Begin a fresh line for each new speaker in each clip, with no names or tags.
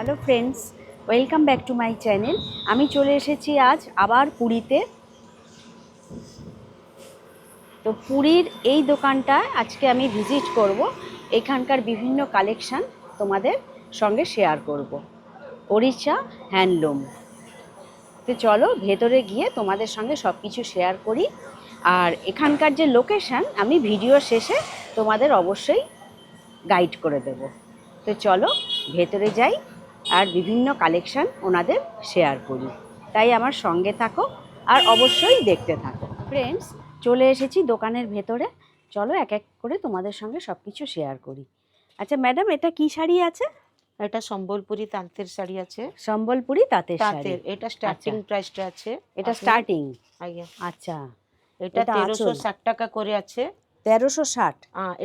Hello friends, welcome back to my channel. আমি চলে এসেছি আজ আবার পুরীতে। তো পুরীর এই দোকানটা আজকে আমি ভিজিট করব। এখানকার বিভিন্ন কালেকশান তোমাদের সঙ্গে শেয়ার করব। ওড়িশা হ্যান্ডলুম। তো চলো ভেতরে গিয়ে তোমাদের সঙ্গে সব কিছু শেয়ার করি। আর এখানকার যে লোকেশান আমি ভিডিও শেষে তোমাদের অবশ্যই গাইড করে দেব। তো চলো ভেতরে যাই আর বিভিন্ন কালেকশান ওনাদের শেয়ার করি। তাই আমার সঙ্গে থাকো আর অবশ্যই দেখতে থাকো। ফ্রেন্ডস, চলে এসেছি দোকানের ভেতরে। চলো এক এক করে তোমাদের সঙ্গে সব কিছু শেয়ার করি। আচ্ছা ম্যাডাম, এটা কি শাড়ি আছে?
এটা সম্বলপুরি তাঁতের শাড়ি আছে।
সম্বলপুরি তাঁতের শাড়ি।
তাঁতের এটা স্টার্টিং প্রাইসটা আছে।
এটা স্টার্টিং?
আজ্ঞা।
আচ্ছা,
এটা 1360 টাকা করে আছে।
1360?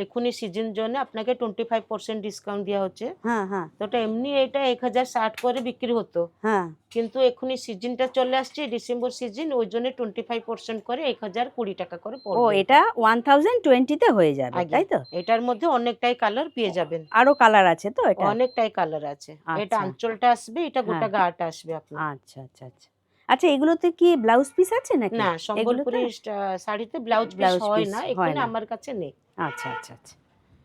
এখনই সিজন জন্য আপনাকে 25% ডিসকাউন্ট দেওয়া হচ্ছে।
হ্যাঁ হ্যাঁ
তো এটা এমনি এটা 1060 করে বিক্রি হতো,
হ্যাঁ।
কিন্তু এখনই সিজনটা চলে আসছে ডিসেম্বর সিজন, ওই জন্য 25% করে 1020 টাকা করে
ও,
পড়বে।
এটা 1020-তে হয়ে যাবে,
আজ্ঞা।
তাই তো?
এটার মধ্যে অনেকটাই কালার পেয়ে যাবেন।
আরো কালার আছে তো এটা?
অনেকটাই কালার আছে। এটা
আচ্ছা।
আঁচলটা আসবে, এটা গোটা
হ্যাঁ।
গাটা আসবে আপনার।
আচ্ছা আচ্ছা আচ্ছা। আচ্ছা, এগুলোতে কি ব্লাউজ পিস আছে নাকি?
না,
এগুলোতে
সম্বলপুরি শাড়িতে ব্লাউজ পিস
ব্লাউজ
হয়
পিস
না,
হয়
এখানে
না?
আমার কাছে নেই।
আচ্ছা আচ্ছা আচ্ছা।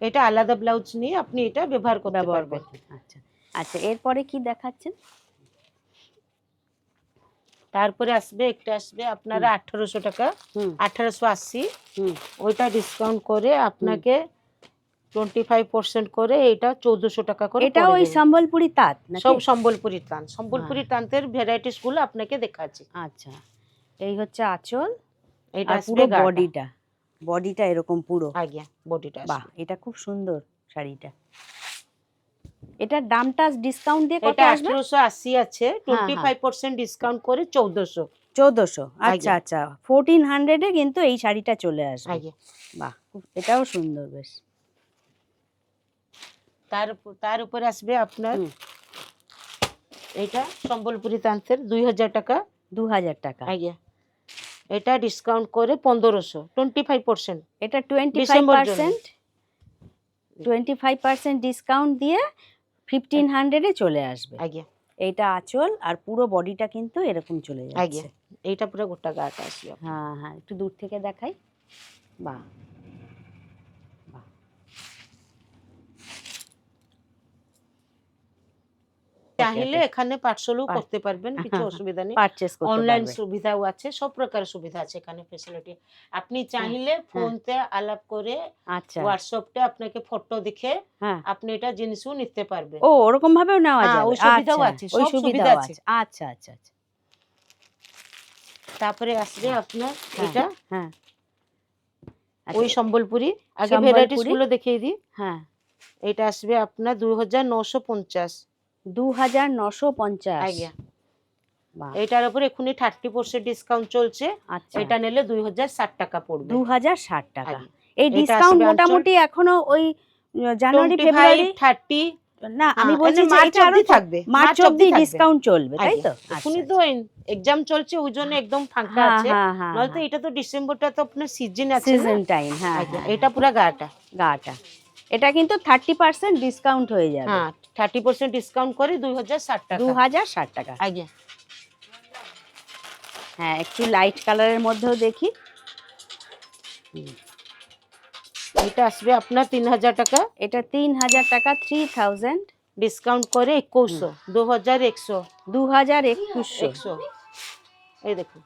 এটা আলাদা ব্লাউজ নিয়ে আপনি এটা ব্যবহার করতে
ব্যবহার
পারবেন।
করতে, আচ্ছা আচ্ছা। এরপরে কি দেখাচ্ছেন?
তারপরে আসবে একটা আসবে আপনারা 1800 টাকা,
হুম
1880।
হুম।
ওইটা ডিসকাউন্ট করে আপনাকে 25% করে এটা 1400 টাকা করে
এটা
পড়ে
ওই
যাবে।
সম্বলপুরি তাঁত নাকি?
সব সম্বলপুরি তাঁত,
হ্যাঁ।
সম্বলপুরি তাঁতের ভ্যারাইটিস গুলো আপনাকে দেখাচ্ছি।
আচ্ছা, এই হচ্ছে আঁচল
এটা
আর
আসবে
পুরো
গাটা।
বডিটা। বডিটা এরকম পুরো?
আজ্ঞা, বডিটা
বাহ,
আসবে।
এটা খুব সুন্দর শাড়িটা। এটার দামটা ডিসকাউন্ট দিয়ে কত
এটা
আসবে?
1880 আছে,
হ্যাঁ হ্যাঁ,
25% ডিসকাউন্ট করে 1400।
1400? আচ্ছা
আজ্ঞা।
আচ্ছা, 1400-এ কিন্তু এই শাড়িটা চলে আসবে।
আজ্ঞা।
বাহ, এটাও সুন্দর বেশ।
তার উপরে আসবে আপনার
হুম,
এটা সম্বলপুরি তাঁতের 2000 টাকা।
2000 টাকা?
আজ্ঞা। এটা ডিসকাউন্ট করে 1500, 25%।
এটা
ডিসেম্বর জন্য।
25%? 25% ডিসকাউন্ট দিয়ে 1500-এ চলে আসবে।
আজ্ঞা।
এইটা আঁচল আর পুরো বডিটা কিন্তু এরকম চলে
আজ্ঞা।
যাচ্ছে।
এইটা পুরো গোটা গাটা আসবে।
হ্যাঁ হ্যাঁ, একটু দূর থেকে দেখাই। বাহ বাহ।
চাইলে এখানে পার্সেলও করতে পারবেন, কিছু অসুবিধা নেই।
পারচেস করতে
অনলাইন
পারবে?
সুবিধাও আছে, সব প্রকার সুবিধা আছে এখানে, ফ্যাসিলিটি। আপনি চাইলে ফোনতে আলাপ করে
আচ্ছা।
হোয়াটসঅ্যাপে আপনাকে ফটো দেখে
হ্যাঁ।
আপনি এটা জিনিসও নিতে পারবেন।
ও, ওরকম ভাবেও নেওয়া
হ্যাঁ,
যাবে?
ওই সুবিধাও
আচ্ছা,
আছে,
ওই
সব সুবিধা
সুবিধাও
আছে।
আছে। আচ্ছা আচ্ছা আচ্ছা।
তারপরে আসবে আপনার
হ্যাঁ
এটা
হ্যাঁ।
ওই
আচ্ছা,
সম্বলপুরি। আগে ভ্যারাইটিস
সম্বলপুরি।
গুলো দেখিয়ে দিই।
হ্যাঁ।
এটা আসবে আপনার 2950।
2950?
আজ্ঞা।
বাহ।
এটার উপর এখনই 30% ডিসকাউন্ট চলছে।
আচ্ছা,
এটা নিলে 2060 টাকা পড়বে।
2060 টাকা?
আজ্ঞা।
এই
এটা
ডিসকাউন্ট
আসবে আঁচল
মোটামুটি এখনো ওই জানুয়ারি
25,
ফেব্রুয়ারি?
30।
না, আমি
হ্যাঁ,
বলছি যে
মার্চ
এটা আরো
অবধি থাকবে,
মার্চ অব্দি
থাকবে।
ডিসকাউন্ট চলবে, তাই
আজ্ঞা।
তো? আচ্ছা
এখনই তো
আচ্ছা।
এক্সাম চলছে, ওই জন্য একদম ফাঁকা
হ্যাঁ
আছে।
হ্যাঁ হ্যাঁ
নয়তো
হ্যাঁ,
এটা তো ডিসেম্বরটা তো আপনার সিজন আছে না।
Season time. হ্যাঁ
আজ্ঞা।
হ্যাঁ
এটা
হ্যাঁ।
পুরা গাটা।
গাটা এটা কিন্তু 30% ডিসকাউন্ট হয়ে যাবে।
হ্যাঁ, 30% ডিসকাউন্ট করে 2060 টাকা।
2060 টাকা?
আজ্ঞা।
হ্যাঁ, একটু লাইট কালারের মধ্যেও দেখি।
এটা আসবে আপনার 3000 টাকা,
এটা 3000 টাকা? 3000?
ডিসকাউন্ট করে 2100, 2100।
2100?
এই দেখুন।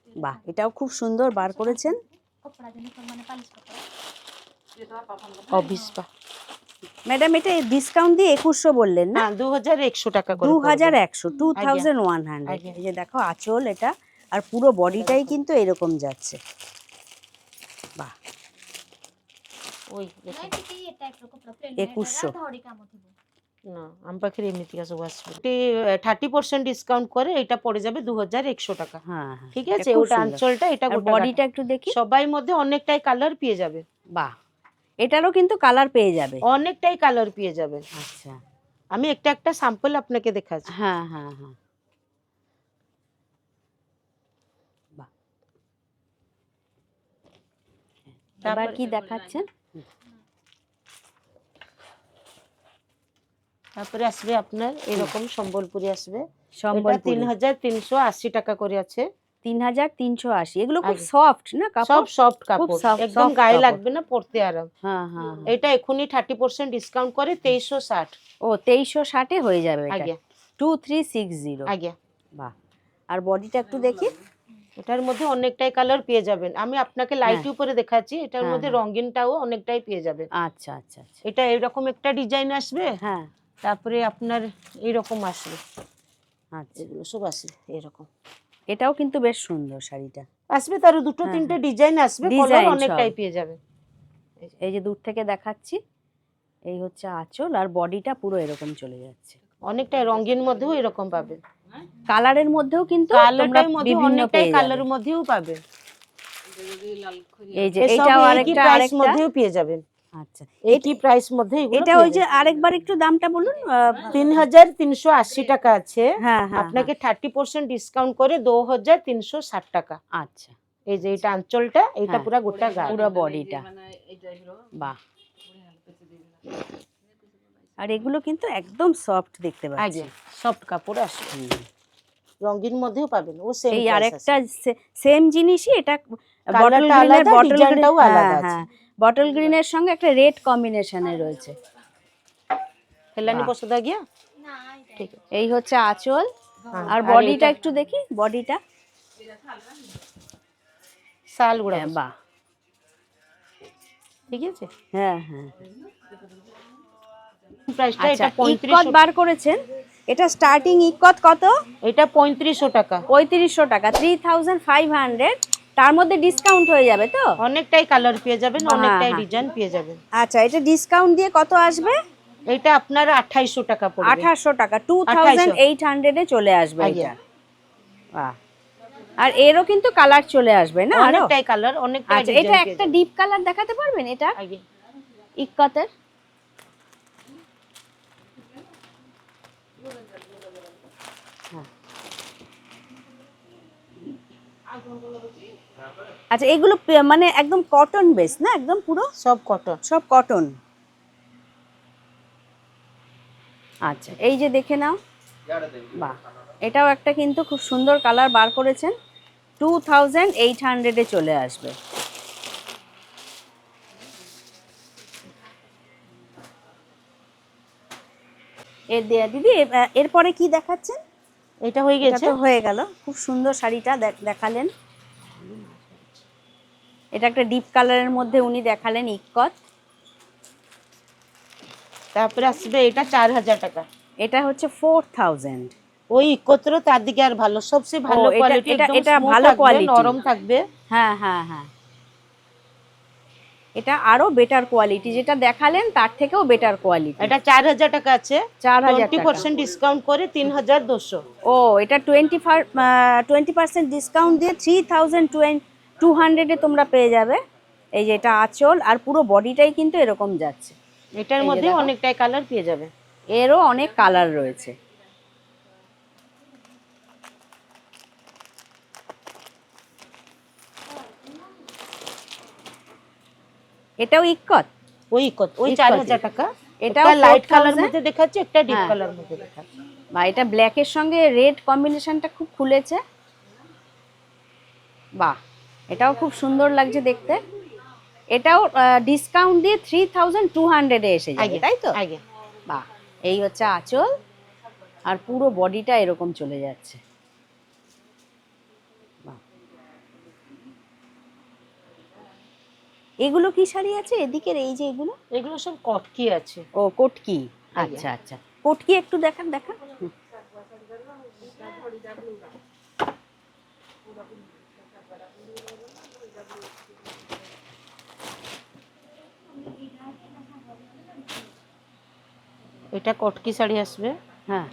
বাহ, এটাও খুব সুন্দর বার করেছেন।
অভিস্পা।
ম্যাডাম, এটা ডিসকাউন্ট দিয়ে 2100 বললেন না?
হ্যাঁ, 2100 টাকা করে পড়বে।
2100,
আজ্ঞা।
2100।
আজ্ঞা।
এই যে দেখো আঁচল এটা, আর পুরো বডিটাই কিন্তু এরকম যাচ্ছে। বাহ,
ওই দেখুন।
2100?
না, ଆମ ପାଖରେ ଏମିତିକା ସବୁ ଆସିବ। 30% ডিসকাউন্ট করে এটা পড়ে যাবে 2100 টাকা।
হ্যাঁ হ্যাঁ,
ঠিক
এটা
আছে,
খুব
ওটা
সুন্দর।
আঁচলটা, এটা
আর
গোটা
বডিটা
গাটা।
একটু দেখি।
সবাই মধ্যে অনেকটাই কালার পেয়ে যাবে।
বাহ, এটারও কিন্তু কালার পেয়ে যাবে?
অনেকটাই কালার পেয়ে যাবেন।
আচ্ছা।
আমি একটা একটা স্যাম্পল আপনাকে দেখাচ্ছি।
হ্যাঁ হ্যাঁ হ্যাঁ। বাহ, এবার কি দেখাচ্ছেন?
তারপরে আসবে আপনার এরকম সম্বলপুরি আসবে, এটা
সম্বলপুরি
3380 টাকা করে আছে।
3380, এগুলো খুব
আগে।
সফট না কাপড়?
সব সফট
খুব
কাপড়,
soft
একদম গায়ে
কাপড়।
লাগবে না, পরতে আরাম।
হ্যাঁ হ্যাঁ হ্যাঁ।
এটা এখনই 30% ডিসকাউন্ট করে 2360।
ও 2360 হয়ে যাবে এটা,
আগে
2360।
আগে।
বাহ। আর বডিটা একটু দেখি।
এটার মধ্যে অনেকটাই কালার পেয়ে যাবেন, আমি আপনাকে লাইট উপরে দেখাচ্ছি, এটার
হ্যাঁ,
মধ্যে
হ্যাঁ।
রঙিনটাও অনেকটাই পেয়ে যাবেন।
আচ্ছা আচ্ছা আচ্ছা।
এটা এরকম একটা ডিজাইন আসবে,
হ্যাঁ।
তারপরে আপনার এইরকম আসবে,
আচ্ছা,
এগুলো সব আসবে এরকম
এটাও কিন্তু বেশ সুন্দর শাড়িটা।
আসবে, তার দুটো
হ্যাঁ,
তিনটে
হ্যাঁ।
ডিজাইন আসবে, কালার
ডিজাইন
অনেকটাই
সব।
পেয়ে যাবেন।
এই যে দূর থেকে দেখাচ্ছি, এই হচ্ছে আঁচল, আর বডিটা পুরো এরকম চলে যাচ্ছে।
অনেকটাই রঙিন মধ্যেও এরকম পাবেন,
কালারের মধ্যেও কিন্তু তোমরা
কালারটার মধ্যে
বিভিন্ন
অনেকটাই
পেয়ে যাবে।
কালারের মধ্যেও পাবেন,
এই যে
এসব
এইটাও
একই
আরেকটা
প্রাইস
আরেকটা।
মধ্যেও পেয়ে যাবেন,
আচ্ছা,
একই প্রাইস মধ্যে এগুলো
এটা ওই যে আরেকবার একটু দামটা বলুন।
3380 টাকা আছে,
হ্যাঁ হ্যাঁ,
আপনাকে 30% ডিসকাউন্ট করে 2360 টাকা।
আচ্ছা।
এই যে এটা আঁচলটা, এটা
হ্যাঁ,
পুরো গোটা গা,
পুরো বডিটা। বাহ। আর এগুলো কিন্তু একদম সফট দেখতে পাচ্ছি।
আগে সফট কাপড় আসবে, রঙিন মধ্যেও পাবেন, ও সেম
এই
প্রাইস
আরেকটা
আছে।
সেম জিনিসই, এটা বটল
কালারটা
গ্রিনের,
আলাদা,
বটল গ্রিন,
ডিজাইনটাও আলাদা
হ্যাঁ
আছে।
হ্যাঁ, বটল গ্রিনের সঙ্গে একটা রেড কম্বিনেশনে রয়েছে।
হেলানি
বাহ।
পছন্দ গিয়া, ঠিক আছে।
এই হচ্ছে আঁচল,
হ্যাঁ,
আর
আর
বডিটা
এটা
একটু দেখি, বডিটা।
শাল গুড়া,
বাহ।
ঠিক আছে।
হ্যাঁ হ্যাঁ।
প্রাইসটা
আচ্ছা,
এটা 3500,
ইকত বার করেছেন, এটা স্টার্টিং ইকত কত?
এটা 3500 টাকা।
3500 টাকা, 3500। তার মধ্যে ডিসকাউন্ট হয়ে যাবে তো?
অনেকটাই কালার পেয়ে যাবেন,
হ্যাঁ,
অনেকটাই
হ্যাঁ।
ডিজাইন পেয়ে যাবেন।
আচ্ছা, এটা ডিসকাউন্ট দিয়ে কত আসবে?
এটা আপনার 2800 টাকা পড়বে।
2800 টাকা, 2800 এ চলে আসবে
আগে।
এটা। বাহ। আর এরও কিন্তু কালার চলে আসবে না আরো?
অনেকটাই কালার, অনেকটাই
আচ্ছা,
ডিজাইন
এটা
পেয়ে
একটা
যাবেন।
ডিপ কালার দেখাতে পারবেন এটা
আগে
ইক্কতের? হ্যাঁ। আচ্ছা, এগুলো মানে একদম কটন বেস না, একদম পুরো
সব কটন।
সব কটন। আচ্ছা, এই যে দেখে নাও। বাহ, এটাও একটা কিন্তু খুব সুন্দর কালার বার করেছেন, 2800 চলে আসবে। দিদি, এরপরে কি দেখাচ্ছেন?
এটা হয়ে
এটা
গেছে,
তো হয়ে গেল, খুব সুন্দর শাড়িটা দেখালেন। এটা একটা ডিপ কালারের মধ্যে উনি দেখালেন ইক্কত।
তারপরে আসবে এটা 4000 টাকা।
এটা হচ্ছে 4000।
ওই একত্র তার দিকে আর ভালো, সবচেয়ে ভালো
এটা
কোয়ালিটি,
এটা
একদম
এটা
স্মুথ
ভালো
থাকবে,
কোয়ালিটি,
নরম থাকবে।
হ্যাঁ হ্যাঁ হ্যাঁ। এটা আরো বেটার কোয়ালিটি, যেটা দেখালেন তার থেকেও বেটার কোয়ালিটি।
এটা 4000 টাকা আছে,
4000 টাকা।
20% ডিসকাউন্ট করে 3200।
ও, এটা 20% ডিসকাউন্ট দিয়ে 3200 তোমরা পেয়ে যাবে। এই যে এটা আঁচল, আর পুরো বডিটাই কিন্তু এরকম যাচ্ছে।
এটার
এই যে
মধ্যে
দেখো।
অনেকটাই কালার পেয়ে যাবে।
এরও অনেক কালার রয়েছে। এটাও ইক্কত?
ওই ইকত, ওই
ইকতই।
4000 টাকা।
এটাও
এটা লাইট কালার
4000?
মধ্যে দেখাচ্ছি, একটা ডিপ
হ্যাঁ।
কালার মধ্যে দেখাচ্ছি।
বা এটা ব্ল্যাকের সঙ্গে রেড কম্বিনেশনটা খুব খুলেছে। বাহ, এটাও খুব সুন্দর লাগছে দেখতে। এটাও ডিসকাউন্ট দিয়ে 3200 এসে যাবে,
আগে
তাই তো?
আগে।
বাহ। এই হচ্ছে আঁচল, আর পুরো বডিটা এরকম চলে যাচ্ছে। বাহ। এগুলো কি শাড়ি আছে এদিকের, এই যে এগুলো?
এগুলো সব কটকি আছে।
ও, কোটকি।
আগে।
আচ্ছা আচ্ছা, কোটকি একটু দেখান।
এটা কটকি শাড়ি আসবে,
হ্যাঁ।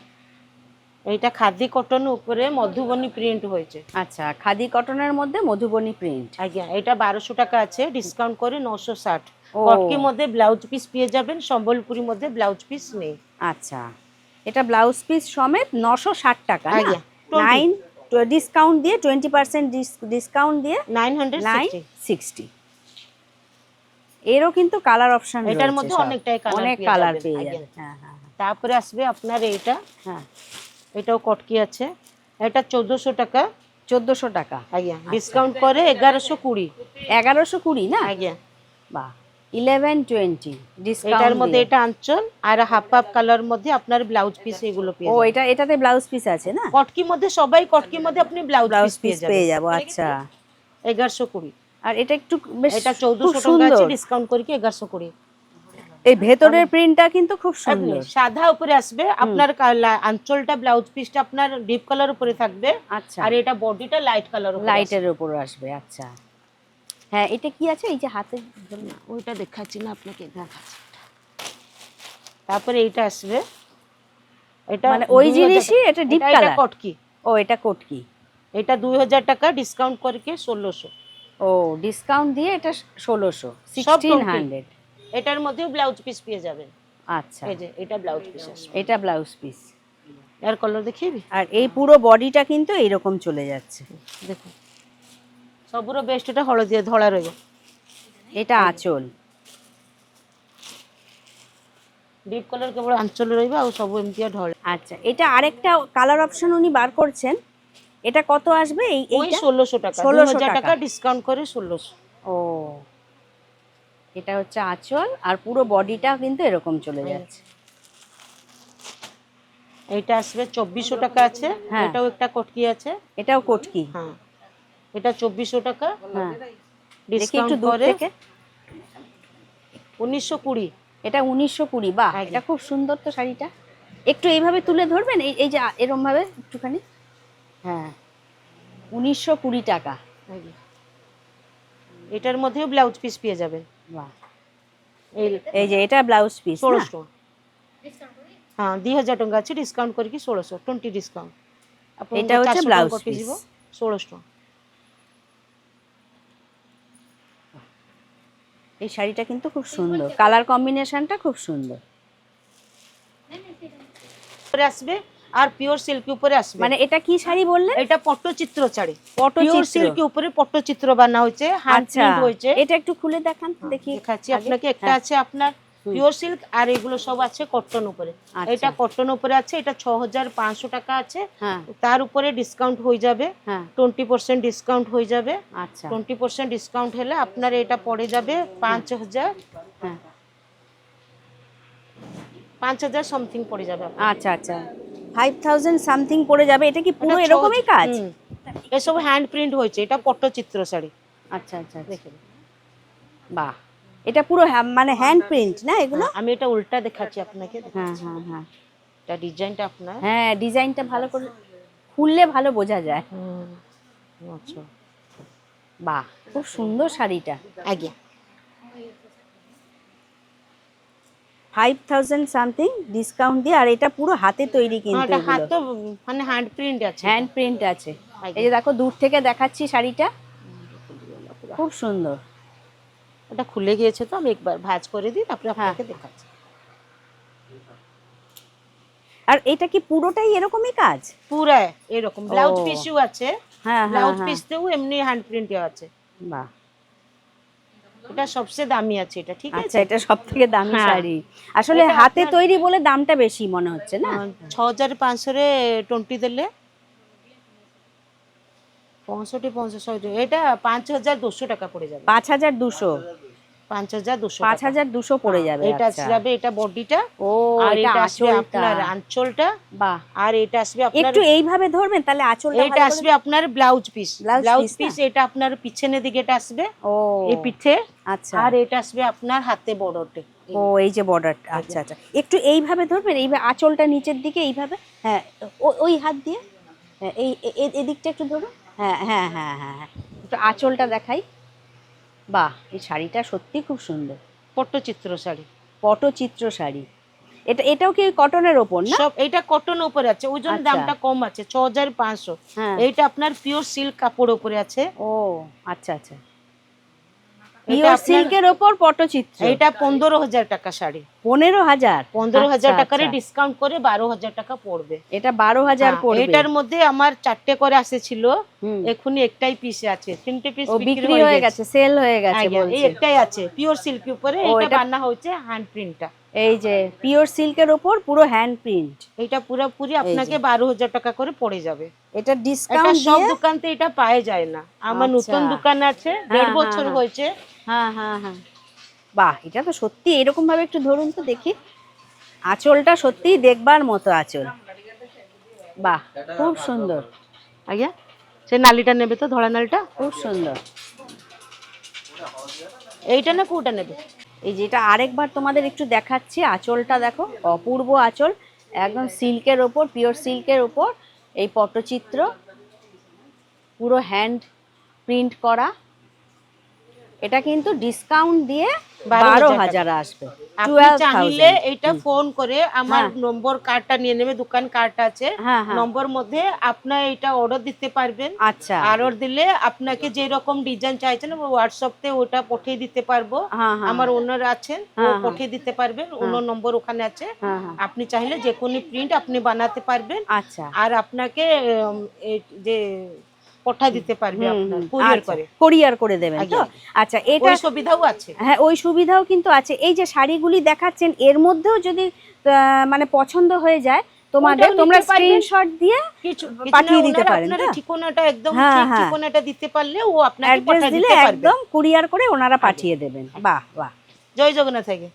এইটা খাদি কটন উপরে মধুবনী প্রিন্ট হয়েছে।
আচ্ছা, খাদি কটনের মধ্যে মধুবনী প্রিন্ট।
আজ্ঞা, এটা 1200 টাকা আছে, ডিসকাউন্ট করে 960।
ও।
কটকির মধ্যে ব্লাউজ পিস পেয়ে যাবেন, সম্বলপুরির মধ্যে ব্লাউজ পিস নেই।
আচ্ছা, এটা ব্লাউজ পিস সমেত 960 টাকা না?
আজ্ঞা,
9 ডিসকাউন্ট দিয়ে, 20% ডিসকাউন্ট দিয়ে
960।
960। এরও কিন্তু কালার অপশন রয়েছে,
এটার মধ্যে
সব।
অনেকটাই কালার
অনেক
পেয়ে
কালার
যাবেন।
পেয়ে
আজ্ঞা।
যাবে। হ্যাঁ হ্যাঁ।
তারপরে আসবে আপনার এইটা,
হ্যাঁ,
এটাও কটকি আছে, এটা 1400 টাকা।
1400 টাকা।
আজ্ঞা, ডিসকাউন্ট করে 1120।
1120 না?
আজ্ঞা,
বাহ, 1120 ডিসকাউন্ট।
এটার মধ্যে এটা আঁচল আর হাফ হাফ কালার মধ্যে আপনার ব্লাউজ পিস এগুলো পেয়ে
ও,
যাবেন।
এটাতে ব্লাউজ পিস আছে না?
কটকির মধ্যে সবাই কটকির মধ্যে আপনি ব্লাউজ
ব্লাউজ
পিস
পিস
পেয়ে
পেয়ে
যাবেন।
যাবো, আচ্ছা।
1120।
আর এটা একটু বেশ
এটা
খুব
1400 টাকা আছে,
সুন্দর।
ডিসকাউন্ট করে কি 1120।
এই ভেতরের প্রিন্টটা কিন্তু খুব সুন্দর।
সাদা উপরে আসবে আপনার, আঁচলটা ব্লাউজ পিসটা আপনার ডিপ কালার উপরে থাকবে,
আচ্ছা,
আর এটা বডিটা লাইট কালার উপরে।
লাইটের উপর আসবে, আচ্ছা। হ্যাঁ, এটা কি আছে এই যে হাতে?
না, ওইটা দেখাচ্ছি না আপনাকে, দেখাচ্ছি। তারপরে এইটা আসবে, এটা
মানে ওই
2000
জিনিসই,
টাকা।
এটা ডিপ
এটা
কালার।
কটকি,
ও, এটা কটকি।
এটা 2000 টাকা, ডিসকাউন্ট করে 1600।
ও, ডিসকাউন্ট দিয়ে এটা 1600,
সব
1600।
এটার মধ্যেও ব্লাউজ পিস পেয়ে যাবেন।
আচ্ছা,
এই যে এটা ব্লাউজ পিস আসবে।
এটা ব্লাউজ পিস।
এর কালার দেখিবি?
আর এই পুরো বডিটা কিন্তু এইরকম চলে যাচ্ছে।
দেখুন, সবুর বেস্ট, এটা হলদিয়া ধলা রইব।
এটা আঁচল।
ডিপ কালার কেবল আঁচল রইব, আর সবু এমতিয়া ঢলে।
আচ্ছা, এটা আরেকটা কালার অপশন উনি বার করছেন। এটা কত আসবে?
ওই
এইটা
1600 টাকা,
1600
2000 টাকা
টাকা
ডিসকাউন্ট করে 1600।
ও, এটা হচ্ছে আঁচল, আর পুরো বডিটা কিন্তু এরকম চলে যাচ্ছে।
এইটা আসবে 2400 টাকা আছে,
হ্যাঁ।
এটাও একটা কটকি আছে।
এটাও কটকি।
হ্যাঁ, এটা 2400 টাকা,
হ্যাঁ, দেখি
ডিসকাউন্ট
একটু দূর
করে
থেকে।
1920।
এটা 1920। বাহ,
একদম।
এটা খুব সুন্দর তো শাড়িটা। একটু এইভাবে তুলে ধরবেন, এই যে এরম ভাবে একটুখানি। হ্যাঁ, 1920 টাকা।
এটার মধ্যেও ব্লাউজ পিস পেয়ে যাবেন।
বাহ,
এই
এই যে এটা ব্লাউজ পিস।
1600 টাকা। হ্যাঁ, 2000 টাকা আছে, ডিসকাউন্ট করে কি 1600, 20 ডিসকাউন্ট।
এটা হচ্ছে ব্লাউজ পিস।
1600 টাকা।
এই শাড়িটা কিন্তু খুব সুন্দর, কালার কম্বিনেশনটা খুব সুন্দর।
উপরে আসবে আর পিওর সিল্ক উপরে আসবে।
মানে এটা কি শাড়ি বললেন?
এটা পট্টচিত্র শাড়ি,
পটচিত্র।
পিওর সিল্ক উপরে পট্টচিত্র বানা হয়েছে, হ্যান্ড
আচ্ছা,
প্রিন্ট হয়েছে।
এটা একটু খুলে দেখান দেখি।
দেখাচ্ছি
আগে।
আপনাকে। একটা
হ্যাঁ।
আছে আপনার পিওর সিল্ক, আর এগুলো সব আছে কটন উপরে।
আচ্ছা।
এটা কটন উপরে আছে, এটা 6500 টাকা আছে।
হ্যাঁ,
তার উপরে ডিসকাউন্ট হয়ে যাবে,
হ্যাঁ,
20% ডিসকাউন্ট হয়ে যাবে।
আচ্ছা,
20% ডিসকাউন্ট হলে আপনার এটা পড়ে যাবে 5000,
হ্যাঁ,
5000 সামথিং পড়ে যাবে আপনার।
আচ্ছা, আচ্ছা, 5000 সামথিং পড়ে যাবে। এটা কি পুরো
এটা
এরকমই কাজ?
এসব হ্যান্ড প্রিন্ট হয়েছে, এটা পট্টচিত্র শাড়ি।
আচ্ছা, আচ্ছা, আচ্ছা।
দেখেন,
বাহ, এটা পুরো মানে হ্যান্ড প্রিন্ট না এগুলো?
আমি এটা উল্টা দেখাচ্ছি আপনাকে।
হ্যাঁ, হ্যাঁ, হ্যাঁ,
এটা ডিজাইনটা আপনার।
হ্যাঁ, ডিজাইনটা ভালো করে খুললে ভালো বোঝা যায়।
আচ্ছা,
বাহ, খুব সুন্দর শাড়িটা।
আজ্ঞা।
5000 সামথিং ডিসকাউন্ট দিয়ে, আর এটা পুরো হাতে তৈরি কিন্তু
এটা হাত
এগুলো।
তো মানে হ্যান্ড প্রিন্ট আছে।
হ্যান্ড প্রিন্ট আছে।
একদম।
এই যে দেখো, দূর থেকে দেখাচ্ছি শাড়িটা, খুব সুন্দর।
এটা খুলে গিয়েছে, তো আমি একবার ভাঁজ করে দিই, তারপরে আপনাকে দেখাচ্ছি।
আর এটা কি পুরোটাই এরকমই কাজ?
পুরো এরকম ব্লাউজ
ও।
পিসও আছে।
হ্যাঁ, হ্যাঁ,
ব্লাউজ
হ্যাঁ।
পিসতেও এমনি হ্যান্ড প্রিন্টও আছে।
বাহ,
এটা সবচেয়ে দামি আছে এটা, ঠিক
আচ্ছা,
আছে।
এটা সব থেকে দামি
হ্যাঁ।
শাড়ি। আসলে
এটা
হাতে
আপনার-
তৈরি বলে দামটা বেশি মনে হচ্ছে না?
6500 রে 20 দেলে 65 এটা 5200 টাকা পড়ে যাবে।
5200।
5200
5200 পড়ে যাবে।
এটা
আচ্ছা।
যাবে, এটা বডিটা।
ও,
আর
এটা
এটা আসবে
আঁচলটা।
আপনার আঁচলটা।
বাহ,
আর এটা আসবে আপনার,
একটু এইভাবে ধরবেন তাহলে আঁচলটা
এটা
ভালো করে।
আসবে আপনার blouse piece.
Blouse
blouse
piece
piece
না?
এটা আপনার পিছনের দিকে এটা আসবে,
ও,
এই পিঠে।
আচ্ছা।
আর এটা আসবে আপনার হাতে বড়টে।
ও, এই যে বর্ডার। আচ্ছা, আচ্ছা, একটু এইভাবে ধরবেন, এইভাবে আঁচলটা নিচের দিকে এইভাবে। হ্যাঁ, ওই হাত দিয়ে। হ্যাঁ, এদিকটা একটু ধরুন। হ্যাঁ, হ্যাঁ, হ্যাঁ, হ্যাঁ, হ্যাঁ, একটু আঁচলটা দেখাই। বাহ, এই শাড়িটা সত্যি খুব সুন্দর।
পট্টচিত্র শাড়ি,
পটচিত্র শাড়ি। এটাও কি কটনের ওপর না?
সব এটা কটন উপরে আছে, ওই জন্য
আচ্ছা।
দামটা কম আছে, 6500।
হ্যাঁ।
এইটা আপনার পিওর সিল্ক কাপড় উপরে আছে।
ও, আচ্ছা, আচ্ছা, পিওর সিল্কের ওপর পটচিত্র।
এটা 15000 টাকা শাড়ি।
15000?
15000 টাকারে ডিসকাউন্ট করে 12000 টাকা পড়বে।
এটা 12000
হ্যাঁ,
পড়বে।
এটার মধ্যে আমার 4টে করে আসেছিল,
হুম।
এখনি একটাই পিসে আছে, 3টে পিস
ও, বিক্রি হয়ে গেছে, সেল হয়ে গেছে
এই
বলছে।
একটাই আছে পিওর সিল্ক উপরে।
ও,
এটা
এটা
বানা হচ্ছে হ্যান্ড প্রিন্টটা।
এই যে পিওর সিল্কের ওপর পুরো হ্যান্ড প্রিন্ট,
এটা পুরোপুরি আপনাকে 12,000 টাকা করে পড়ে যাবে।
এটা
এটা
ডিসকাউন্ট
সব
দিয়ে।
দোকানতে এটা পাওয়া যায় না, আমার
আচ্ছা।
নতুন দোকান আছে,
হ্যাঁ,
1.5 বছর
হ্যাঁ,
হয়েছে।
হ্যাঁ হ্যাঁ হ্যাঁ, বাহ, এটা তো সত্যি এরকম ভাবে একটু ধরুন তো দেখি, আঁচলটা সত্যি দেখবার মতো আঁচল, বাহ খুব সুন্দর,
আজ্ঞা সে নালিটা নেবে তো, ধরা নালিটা,
খুব সুন্দর।
এইটা না কোটা নেবে?
এই যেটা আরেকবার তোমাদের একটু দেখাচ্ছি, আঁচলটা দেখো, অপূর্ব আঁচল, একদম সিল্কের ওপর, পিওর সিল্কের ওপর এই পটচিত্র, পুরো হ্যান্ড প্রিন্ট করা। এটা কিন্তু ডিসকাউন্ট দিয়ে 12,000 আসবে,
আপনি চাইলে
12,000।
এটা ফোন করে আমার নম্বর কার্ডটা নিয়ে নেবে, দোকান কার্ড আছে,
হ্যাঁ হ্যাঁ,
নম্বর মধ্যে আপনার এটা অর্ডার দিতে পারবেন।
আচ্ছা,
অর্ডার দিলে আপনাকে যে রকম ডিজাইন চাইছেন হোয়াটসঅ্যাপে ওটা পাঠিয়ে দিতে পারবো।
হ্যাঁ হ্যাঁ,
আমার ওনার আছেন, ও
হ্যাঁ,
পাঠিয়ে দিতে পারবেন, ওনার নম্বর ওখানে আছে।
হ্যাঁ হ্যাঁ,
আপনি চাইলে যে কোনো প্রিন্ট আপনি বানাতে পারবেন,
আচ্ছা,
আর আপনাকে এই যে পাঠা দিতে পারবে, আপনার কুরিয়ার করে,
কোরিয়ার করে দেবেন তো। আচ্ছা, এটা
ওই সুবিধাও আছে।
হ্যাঁ, ওই সুবিধাও কিন্তু আছে। এই যে শাড়িগুলি দেখাচ্ছেন, এর মধ্যেও যদি মানে পছন্দ হয়ে যায় তোমাদের, তোমরা স্ক্রিনশট দিয়ে
কিছু
পাঠিয়ে দিতে পারেন।
আপনারা ঠিকানাটা একদম
হ্যাঁ,
ঠিক
হ্যাঁ,
ঠিকানাটা দিতে পারলে ও আপনাকে
অ্যাড্রেস
পাঠিয়ে
দিলে
দিতে পারবে,
একদম কুরিয়ার করে ওনারা পাঠিয়ে দেবেন। বাহ বাহ,
জয় জগন্নাথ থেকে।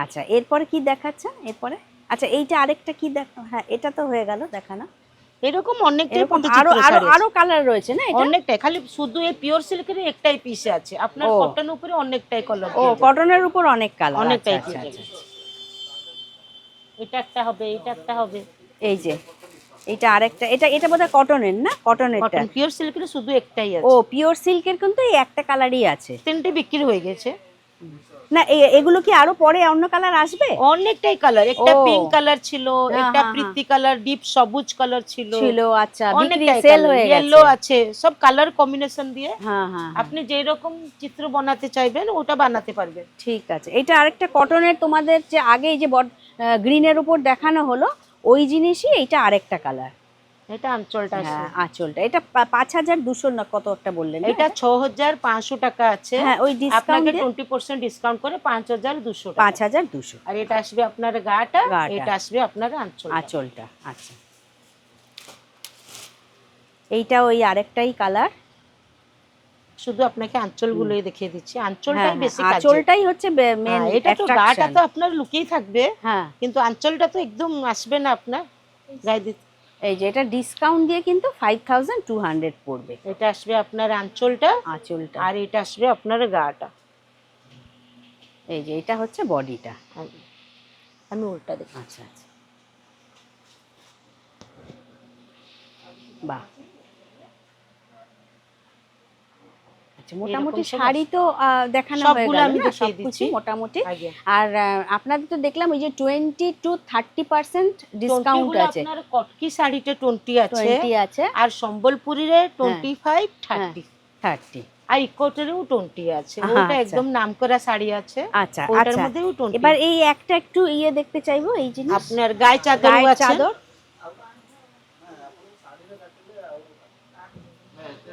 আচ্ছা, এরপরে কি দেখাচ্ছেন এরপরে? আচ্ছা, এইটা আরেকটা কি দেখো, হ্যাঁ এটা তো হয়ে গেল দেখানো।
এরকম অনেকটাই
এরকম
পটচিত্র
আরো আরো
শাড়ি আছে,
আরো কালার রয়েছে না এটা?
অনেকটাই, খালি শুধু এই পিওর সিল্কের একটাই পিস আছে, আপনার
ও।
কটন উপরে অনেকটাই কালার,
ও, কটনের উপর অনেক কালার,
অনেকটাই
আচ্ছা
পেয়ে
আচ্ছা,
যাবেন। এটা একটা হবে, এটা একটা হবে,
এই যে এটা আরেকটা, এটা এটা বোধহয় কটনের না, কটনেরটা।
কটন পিওর সিল্কের শুধু একটাই
ও,
আছে,
পিওর সিল্কের কিন্তু এই একটা কালারই আছে।
তিনটে বিক্রি হয়ে গেছে।
না, এগুলো কি আরো পরে অন্য কালার আসবে?
অনেকটাই কালার, একটা
ও।
পিঙ্ক কালার ছিল,
হ্যাঁ,
একটা
হ্যাঁ,
প্রীতি কালার, ডিপ সবুজ কালার ছিল,
ছিল, আচ্ছা, বিক্রি
অনেকটাই
সেল
কালার,
হয়ে
ইয়েলো
গেছে।
আছে, সব কালার কম্বিনেশন দিয়ে
হ্যাঁ হ্যাঁ,
আপনি যেই রকম চিত্র বানাতে চাইবেন ওটা বানাতে পারবেন।
ঠিক আছে। এটা আরেকটা কটনের, তোমাদের যে আগে এই যে গ্রিনের উপর দেখানো হলো ওই জিনিসই, এইটা আরেকটা কালার।
এটা আঁচলটা আছে,
হ্যাঁ, আঁচলটা এটা 5,200 না কত একটা বললেন?
এটা 6,500 টাকা আছে,
হ্যাঁ, ওই ডিসকাউন্ট
আপনাকে 20% ডিসকাউন্ট করে 5,200 টাকা।
5,200।
আর এটা আসবে আপনার গাটা,
গাটা।
এটা আসবে আপনার আঁচল,
আঁচলটা, আচ্ছা। এইটা ওই আরেকটাই কালার।
শুধু আপনাকে আঁচলগুলোই দেখিয়ে দিচ্ছি,
হ্যাঁ
আঁচলটাই
হ্যাঁ,
বেশি কাজের।
আঁচলটাই হচ্ছে মেন
এটা তো গাটা তো আপনার লুকিয়ে থাকবে,
হ্যাঁ,
কিন্তু আঁচলটা তো একদম আসবে না আপনার গায়ে দিতে।
এই যে এটা ডিসকাউন্ট দিয়ে কিন্তু 5,200 পড়বে।
এটা আসবে আপনার আঁচলটা,
আঁচলটা,
আর এটা আসবে আপনার গাটা।
এই যে এটা হচ্ছে বডিটা।
আমি উল্টা দেখি,
আচ্ছা আচ্ছা, বাহ, আচ্ছা, মোটামুটি
এরকম সব
শাড়ি তো দেখানো হয়ে
সবগুলো
গেল
আমি
না,
দেখিয়ে
সবকিছু
দিচ্ছি
মোটামুটি।
আগে।
আর আপনাদের তো দেখলাম ওই যে 20 to 30% ডিসকাউন্ট আছে।
আপনার কটকি শাড়িতে 20 আছে,
20 আছে,
আর সম্বলপুরীর 25, 30,
30,
আর ইকোটেরও 20 আছে, ওটা
আচ্ছা।
একদম নামকরা শাড়ি আছে,
আচ্ছা
ওটার
আচ্ছা।
মধ্যেও 20।
এবার এই একটা একটু ইয়ে দেখতে চাইবো, এই জিনিস
আপনার গায়ে চাদর
গায়ের
আছে,
চাদর,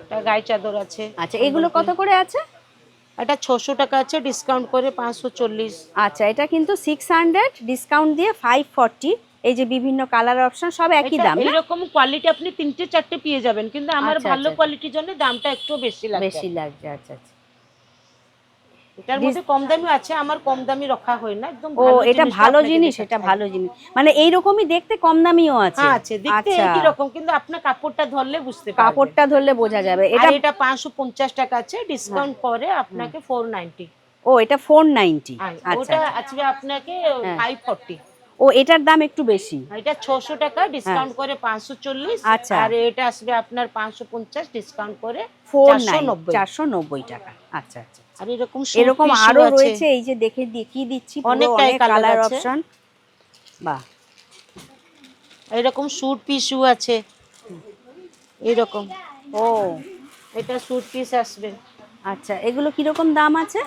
এটা গায়ে চাদর আছে।
আচ্ছা, এগুলো কত করে আছে?
এটা 600 টাকা আছে, ডিসকাউন্ট করে 540।
আচ্ছা, এটা কিন্তু 600, ডিসকাউন্ট দিয়ে 540। এই যে বিভিন্ন কালার অপশন সব একই দাম না?
এরকম কোয়ালিটি আপনি 3-4টে পেয়ে যাবেন, কিন্তু আমার
আচ্ছা,
ভালো
আচ্ছা,
কোয়ালিটির জন্য দামটা একটু বেশি লাগছে।
বেশি লাগছে, আচ্ছা আচ্ছা।
এটার মধ্যে কম দামি আছে, আমার কম দামি রাখা হয় না, একদম
ও,
ভালো
এটা
জিনিসটা
ভালো
আপনাকে
জিনিস,
দেখাচ্ছি।
এটা ভালো জিনিস, মানে এইরকমই দেখতে, কম দামিও আছে।
হ্যাঁ আছে, দেখতে
আচ্ছা,
একই রকম, কিন্তু আপনার কাপড়টা ধরলে বুঝতে পারবেন,
কাপড়টা ধরলে বোঝা যাবে।
এটা
এটা
এটা 550 টাকা আছে, ডিসকাউন্ট করে আপনাকে 490।
ও, এটা 490। আচ্ছা,
ওটা আসবে আপনাকে 540।
ও, এটার দাম একটু বেশি।
এটা 600 টাকা, ডিসকাউন্ট করে 540।
আচ্ছা,
আর এটা আসবে আপনার 550, ডিসকাউন্ট করে
490, 490 টাকা। আচ্ছা আচ্ছা।
আর এরকম
এরকম আরো রয়েছে, এই যে দেখে দেখিয়ে দিচ্ছি,
অনেক
অনেক
কালার
কালার
আছে।
অপশন। বাহ,
এরকম স্যুট পিসও আছে, এরকম।
ও
এটা স্যুট পিস আসবে।
আচ্ছা, এগুলো কিরকম দাম আছে?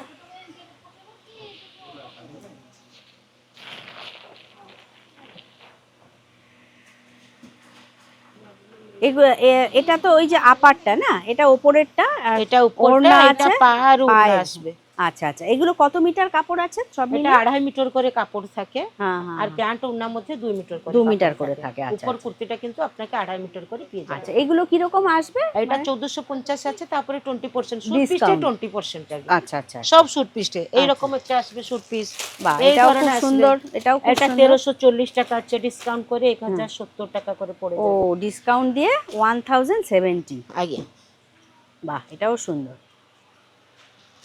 এটা তো ওই যে আপারটা না, এটা ওপরেরটা, আর
এটা উপরটা,
ওড়না
এটা
আছে,
পাহাড় ওড়না
পায়ে।
আসবে।
আচ্ছা আচ্ছা, এগুলো কত মিটার কাপড় আছে সব
এটা
মিলিয়ে?
2.5 মিটার করে কাপড় থাকে,
হ্যাঁ হ্যাঁ,
আর প্যান্ট ওনার মধ্যে 2 মিটার করে
2 মিটার করে থাকে। আচ্ছা
উপর
আচ্ছা
কুর্তিটা কিন্তু আপনাকে 2.5 মিটার করে পেয়ে যাবেন।
আচ্ছা, এগুলো কিরকম আসবে?
এটা 1450 আছে, তারপরে 20% সুট পিসে
ডিসকাউন্ট?
20% থাকবে।
আচ্ছা আচ্ছা
সব সুট পিসে এইরকম একটা আসবে সুট পিস,
বাহ,
এই
এটাও খুব
ধরনের আসবে।
সুন্দর, এটাও খুব
এটা
সুন্দর।
1340 টাকা আছে, ডিসকাউন্ট করে 1070 টাকা করে পড়ে
ও,
যাবে।
ডিসকাউন্ট দিয়ে 1070।
আগে
বাহ, এটাও সুন্দর।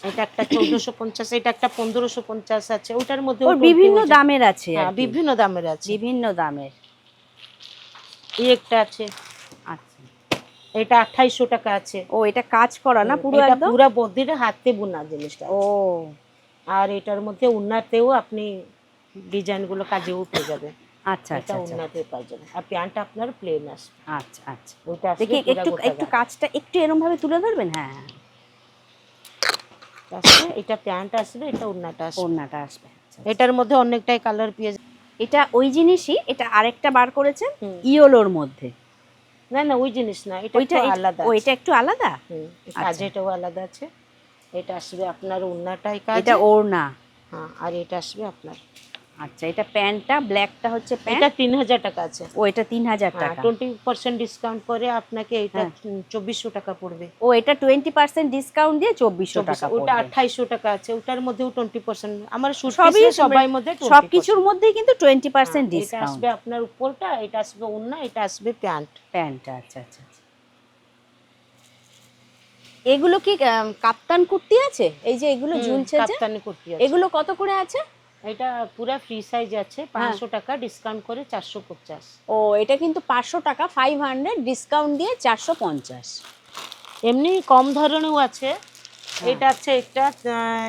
এটা একটা 1450, এটা একটা 1550 আছে, ওটার মধ্যে
ওর বিভিন্ন দামের আছে আর
হ্যাঁ,
কি।
বিভিন্ন দামের আছে।
বিভিন্ন দামের।
এই একটা আছে,
আচ্ছা,
এটা 2800 টাকা আছে।
ও এটা কাজ করা না পুরো
এটা
একদম?
পুরো বদিরে হাতে বোনা জিনিসটা
ও
আছে। আর এটার মধ্যে উন্নাতেও আপনি ডিজাইনগুলো কাজে উঠে যাবে।
আচ্ছা
এটা
আচ্ছা আচ্ছা
উন্নাতে পাওয়া যাবে, আর প্যান্ট আপনার প্লেন আসবে।
আচ্ছা আচ্ছা,
ওইটা আসবে
দেখি
পুরা
একটু
গোটা
একটু
গায়ে।
কাজটা একটু এরকম ভাবে তুলে ধরবেন। হ্যাঁ হ্যাঁ,
আসবে, এটা প্যান্ট আসবে, এটা উন্নাটা আসবে।
ওড়নাটা আসবে। আচ্ছা, আচ্ছা।
এটার মধ্যে অনেকটাই কালার পেয়ে যাবে।
এটা ওই জিনিসই, এটা আরেকটা বার করেছেন
হুম।
ইয়োলোর মধ্যে।
না না, ওই জিনিস না, এটা
ওইটা
একটু আলাদা
ও,
আছে।
এটা একটু আলাদা।
কাজে এটাও আলাদা আছে। এটা আসবে আপনার উন্নাটাই কাজ,
এটা ওড়না।
হ্যাঁ, আর এটা আসবে আপনার।
আচ্ছা, এটা প্যান্টটা, ব্ল্যাকটা হচ্ছে প্যান্ট।
এটা 3000 টাকা আছে।
ও, এটা 3000
হ্যাঁ,
টাকা।
20% ডিসকাউন্ট করে আপনাকে এটা
হ্যাঁ।
2400 টাকা পড়বে।
ও, এটা 20% ডিসকাউন্ট দিয়ে 2400 টাকা
ওটা
পড়বে।
2800 টাকা আছে, ওটার মধ্যেও 20%। আমার সুট
সবই
পিসে সবাই মধ্যে 20%।
সবকিছুর মধ্যেই কিন্তু 20%
এটা
ডিসকাউন্ট।
আসবে আপনার উপরটা, এটা আসবে ওড়না, এটা আসবে প্যান্ট।
প্যান্ট, আচ্ছা আচ্ছা আচ্ছা। এগুলো কি কাপ্তান কুর্তি আছে? এই যে এগুলো ঝুলছে যে,
কাপ্তানি কুর্তি আছে।
এগুলো কত করে আছে?
এটা পুরো ফ্রি সাইজ আছে,
হ্যাঁ।
500 টাকা ডিসকাউন্ট করে 450।
ও, এটা কিন্তু 500 টাকা, 500 ডিসকাউন্ট দিয়ে 450।
এমনি কম ধরনেরও আছে।
হ্যাঁ।
এটা আছে একটা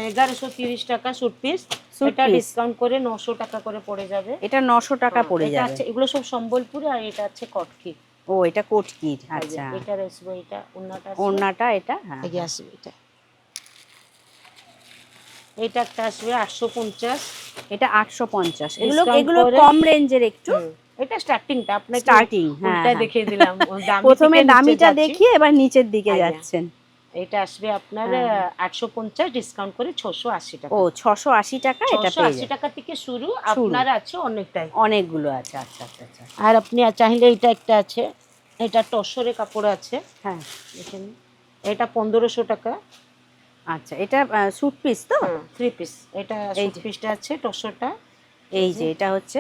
1130 টাকা সুট পিস,
Suit
এটা
piece।
ডিসকাউন্ট করে 900 টাকা করে পড়ে যাবে।
এটা 900 টাকা পড়ে
এটা
যাবে।
আছে, এগুলো সব সম্বলপুরি, আর এটা আছে কটকি।
ও, এটা কোটকির। আচ্ছা,
এটা আসবে, এটা ওন্নাটা আসবে।
ওড়নাটা এটা, হ্যাঁ
আগে আসবে এটা। এটা একটা আসবে 850।
এটা 850। এগুলো
Discount
এগুলো
করে-
কম রেঞ্জের একটু।
এটা স্টার্টিংটা আপনাকে
স্টার্টিং, হ্যাঁ
উল্টা
হ্যাঁ।
দেখিয়ে দিলাম। দামি
প্রথমে
থেকে নিচে
দামিটা
যাচ্ছি।
দেখিয়ে এবার নিচের দিকে
আচ্ছা।
যাচ্ছেন।
এটা আসবে আপনার
হ্যাঁ।
850, ডিসকাউন্ট করে 680 টাকা।
ও, 680 টাকা এটা পেয়ে
680
যাবে।
টাকা থেকে শুরু, আপনার আছে অনেকটাই।
অনেকগুলো আছে। আচ্ছা আচ্ছা আচ্ছা।
আর আপনি চাইলে এটা একটা আছে, এটা টসরে কাপড় আছে,
হ্যাঁ,
দেখেন। এটা 1500 টাকা।
আচ্ছা, এটা স্যুট পিস তো?
3 পিস। এটা
এই
সুট
যে।
পিসটা আছে টসরটা।
এই যে এটা হচ্ছে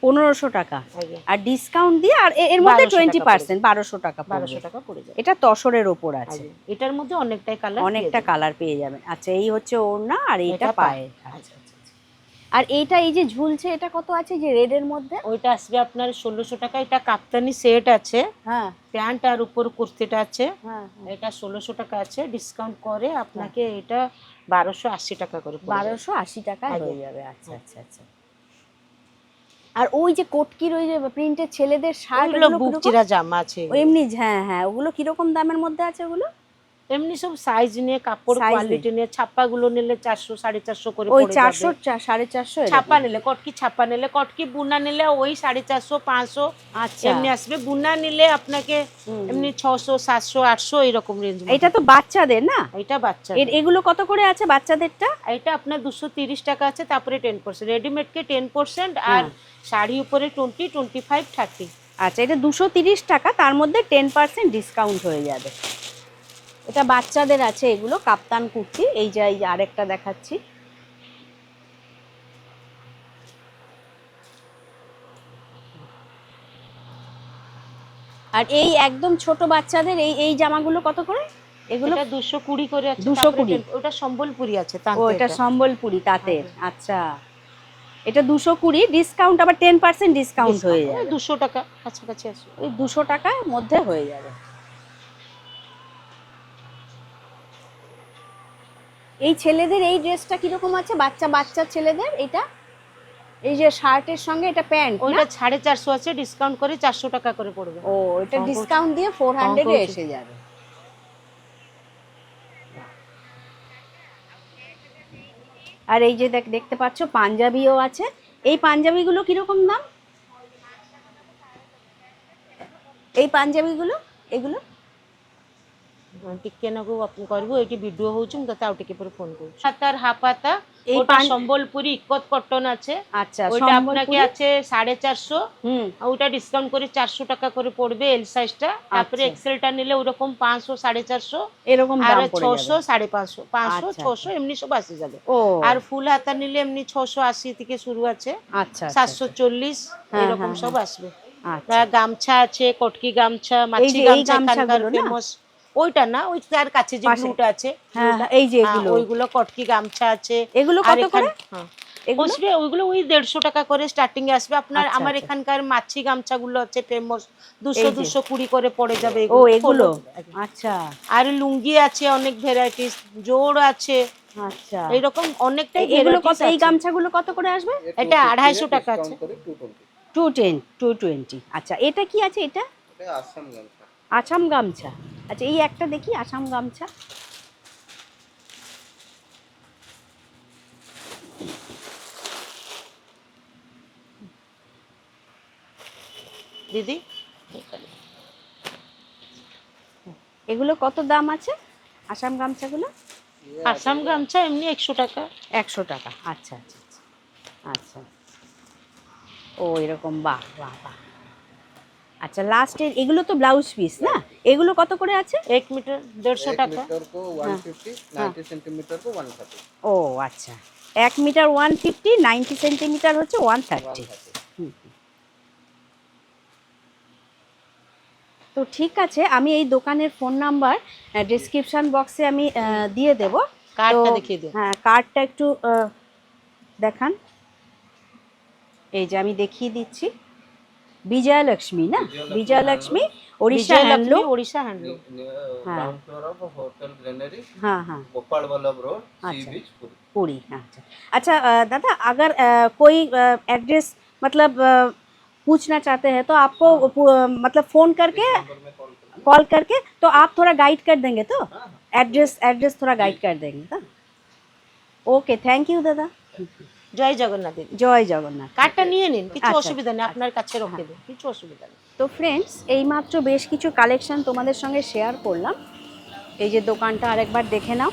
1500 টাকা,
আগে
আর ডিসকাউন্ট দিয়ে আর এর মধ্যে
1200 টাকা
20%, 1200 টাকা পড়বে।
1200 টাকা পড়ে যাবে।
এটা তসরের ওপর আছে,
আগে এটার মধ্যে অনেকটাই কালার,
অনেকটা কালার পেয়ে যাবেন। আচ্ছা, এই হচ্ছে ওড়না আর এইটা
এটা
পায়ে।
আচ্ছা আচ্ছা।
আর এইটা এই যে ঝুলছে, এটা কত আছে যে রেডের মধ্যে?
ওইটা আসবে আপনার 1600 টাকা। এটা কাপ্তানি সেট আছে,
হ্যাঁ
প্যান্ট আর উপর কুর্তিটা আছে,
হ্যাঁ,
এটা 1600 টাকা আছে, ডিসকাউন্ট করে আপনাকে এটা 1280 টাকা করে পড়বে।
1280 টাকা
আগে।
হয়ে যাবে। আচ্ছা আচ্ছা আচ্ছা। আর ওই যে কোটকির ওই যে প্রিন্টের ছেলেদের শার্ট,
ওগুলো
এগুলো
বুক
কিরকম?
চিরা জামা আছে।
এমনি, হ্যাঁ হ্যাঁ, ওগুলো কিরকম দামের মধ্যে আছে ওগুলো?
এমনি সব সাইজ নিয়ে, কাপড়
Size
কোয়ালিটি নিয়ে, ছাপ্পাগুলো নিলে 400 450 করে
ওই
পড়ে
400
যাবে।
450
ছাপা নিলে, কটকি ছাপা নিলে, কটকি বুনা নিলে ওই 450 500
আচ্ছা,
এমনি আসবে। বুনা নিলে আপনাকে এমনি 600 700 800 এরকম রেঞ্জ।
এটা তো বাচ্চাদের না?
এটা বাচ্চা।
এগুলো কত করে আছে বাচ্চাদেরটা?
এটা আপনার 230 টাকা আছে, তারপরে 10%, রেডিমেডকে 10%, আর
হ্যাঁ।
শাড়ি উপরে 20 25 30।
আচ্ছা, এটা 230 টাকা, তার মধ্যে 10% ডিসকাউন্ট হয়ে যাবে। এটা বাচ্চাদের আছে, এগুলো কাপ্তান কুর্তি। এই যে আরেকটা দেখাচ্ছি। আর এই একদম ছোট বাচ্চাদের এই এই জামাগুলো কত করে? এগুলো
এটা 220 করে আছে,
220।
ওটা সম্বলপুরি আছে,
ও, এটা সম্বলপুরি তাঁতের। আচ্ছা, এটা 220, ডিসকাউন্ট আবার 10% ডিসকাউন্ট হয়ে যাবে।
200 টাকা কাছাকাছি আছে।
ওই 200 টাকার মধ্যে হয়ে যাবে। এই ছেলেদের এই ড্রেসটা কিরকম আছে? বাচ্চা বাচ্চা ছেলেদের এটা, এই যে শার্টের সঙ্গে এটা প্যান্ট,
ওইটা 450 আছে, ডিসকাউন্ট করে 400 টাকা করে পড়বে।
ও, এটা
কম
ডিসকাউন্ট দিয়ে 400 এ এসে যাবে। আর এই যে দেখতে পাচ্ছ পাঞ্জাবিও আছে। এই পাঞ্জাবিগুলো কিরকম দাম? এই পাঞ্জাবিগুলো, এগুলো
ଟିକେ নাকু করবু এটি ভিডিও হচ্ছে মু তোতে আউ ଟିକେ পরে ফোন করছি হাতার হাফ হাতা
এই
ওটা সম্বলপুরি ইকত কটন আছে
আচ্ছা
ওইটা আপনাকে
সম্বলপুরি
আছে 450
হুম
ওটা ডিসকাউন্ট করে 400 টাকা করে পড়বে এল সাইজটা তারপরে
আচ্ছা।
এক্সেলটা নিলে ওরকম 500 450
এরকম
আর
দাম পড়ে
600
যাবে
550 500
আচ্ছা,
600 এমনি সব আসে যাবে
ও
আর ফুল হাতা নিলে এমনি 680 থেকে শুরু আছে
আচ্ছা আচ্ছা,
740
হ্যাঁ,
এরকম
হ্যাঁ,
সব আসবে
আচ্ছা
গামছা আছে কটকি গামছা মাছি
এই
গামছা এখানকার
গামছাগুলো না?
ফেমাস ওইটা না ওই তার কাছে যে
পাশে।
ব্লুটা আছে
হ্যাঁ
ব্লুটা,
এই যে
হ্যাঁ,
এগুলো
ওইগুলো কটকি গামছা আছে
এগুলো
আর
কত করে
হ্যাঁ
এগুলো
আসবে ওইগুলো ওই 150 টাকা করে স্টার্টিং এ আসবে আপনার
আচ্ছা,
আমার
আচ্ছা।
এখানকার মাছি গামছাগুলো আছে ফেমাস
এই
200
যে।
220 করে পড়ে যাবে
ও এগুলো
follow।
আচ্ছা
আর লুঙ্গি আছে অনেক ভ্যারাইটিস জোড় আছে
আচ্ছা
এইরকম অনেকটাই
এগুলো কত
ভ্যারাইটিস
এই
আছে
গামছাগুলো কত করে আসবে
এটা 250 টাকা আছে
220 আচ্ছা এটা কি আছে এটা
এটা আসাম গামছা
আসাম গামছা আচ্ছা এই একটা দেখি আসাম গামছা
দিদি
এগুলো কত দাম আছে আসাম গামছাগুলো
আসাম গামছা এমনি 100 টাকা
100 টাকা আচ্ছা আচ্ছা আচ্ছা আচ্ছা ও এরকম বাহ বাহ বাহ আচ্ছা লাস্টের এগুলো তো ব্লাউজ পিস না এগুলো কত করে আছে
1 মিটার 150 টাকা
मीटर को 150 90 सेंटीमीटर को 130
ও আচ্ছা 1 মিটার 150 90 সেন্টিমিটার হচ্ছে 130 তো ঠিক আছে আমি এই দোকানের ফোন নাম্বার ডেসক্রিপশন বক্সে আমি দিয়ে দেব
কার্ডটা
তো-
দেখিয়ে দিন
হ্যাঁ কার্ডটা একটু দেখান এই যে আমি দেখিয়ে দিচ্ছি বিজয়লক্ষ্মী না বিজয়লক্ষ্মী ওড়িশা হ্যান্ডলুম
ওড়িশা হ্যান্ডলুম
हाँ।
Ground floor of hotel granary
हाँ हाँ
गोपाल वल्लभ रोड सी
अच्छा।
बीच पुरी
पूरी अच्छा अच्छा दादा अगर कोई एड्रेस मतलब पूछना चाहते हैं तो आपको मतलब फ़ोन करके कॉल करके तो आप थोड़ा गाइड कर देंगे तो एड्रेस थोड़ा गाइड कर देंगे तो ओके थैंक यू दादा
জয় জগন্নাথ দিদি
জয় জগন্নাথ
কার্ডটা নিয়ে নিন কিছু
আচ্ছা,
অসুবিধা নেই আপনার কাছে রেখে দিন কিছু অসুবিধা নেই
তো ফ্রেন্ডস এইমাত্র বেশ কিছু কালেকশন তোমাদের সঙ্গে শেয়ার করলাম এই যে দোকানটা আরেকবার দেখে নাও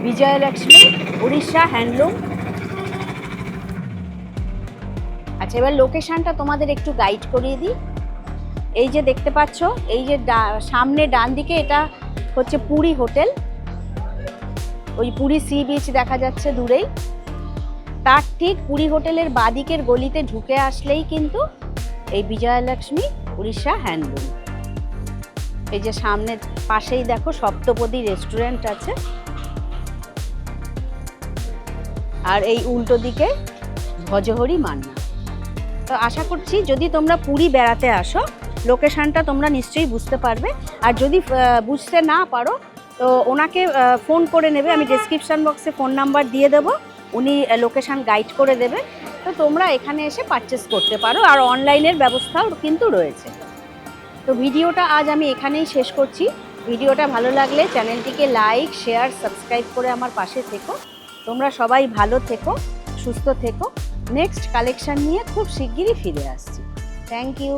বিজয়লক্ষ্মী উড়িষ্যা হ্যান্ডলুম আচ্ছা এবার লোকেশনটা তোমাদের একটু গাইড করিয়ে দিই এই যে দেখতে পাচ্ছ এই যে সামনে ডান দিকে এটা হচ্ছে পুরী হোটেল ওই পুরী সি বিচ দেখা যাচ্ছে দূরেই তার ঠিক পুরী হোটেলের বাদিকের গলিতে ঢুকে আসলেই কিন্তু এই বিজয়লক্ষ্মী উড়িষ্যা হ্যান্ডলুম এই যে সামনে পাশেই দেখো সপ্তপদী রেস্টুরেন্ট আছে আর এই উল্টো দিকে ভজহরি মান্না তো আশা করছি যদি তোমরা পুরী বেড়াতে আসো লোকেশনটা তোমরা নিশ্চয়ই বুঝতে পারবে আর যদি বুঝতে না পারো তো ওনাকে ফোন করে নেবে আমি ডেসক্রিপশন বক্সে ফোন নাম্বার দিয়ে দেবো উনি লোকেশন গাইড করে দেবে তো তোমরা এখানে এসে পারচেস করতে পারো আর অনলাইনের ব্যবস্থাও কিন্তু রয়েছে তো ভিডিওটা আজ আমি এখানেই শেষ করছি ভিডিওটা ভালো লাগলে চ্যানেলটিকে লাইক শেয়ার সাবস্ক্রাইব করে আমার পাশে থেকো তোমরা সবাই ভালো থেকো সুস্থ থেকো নেক্সট কালেকশন নিয়ে খুব শিগগিরই ফিরে আসছি থ্যাংক ইউ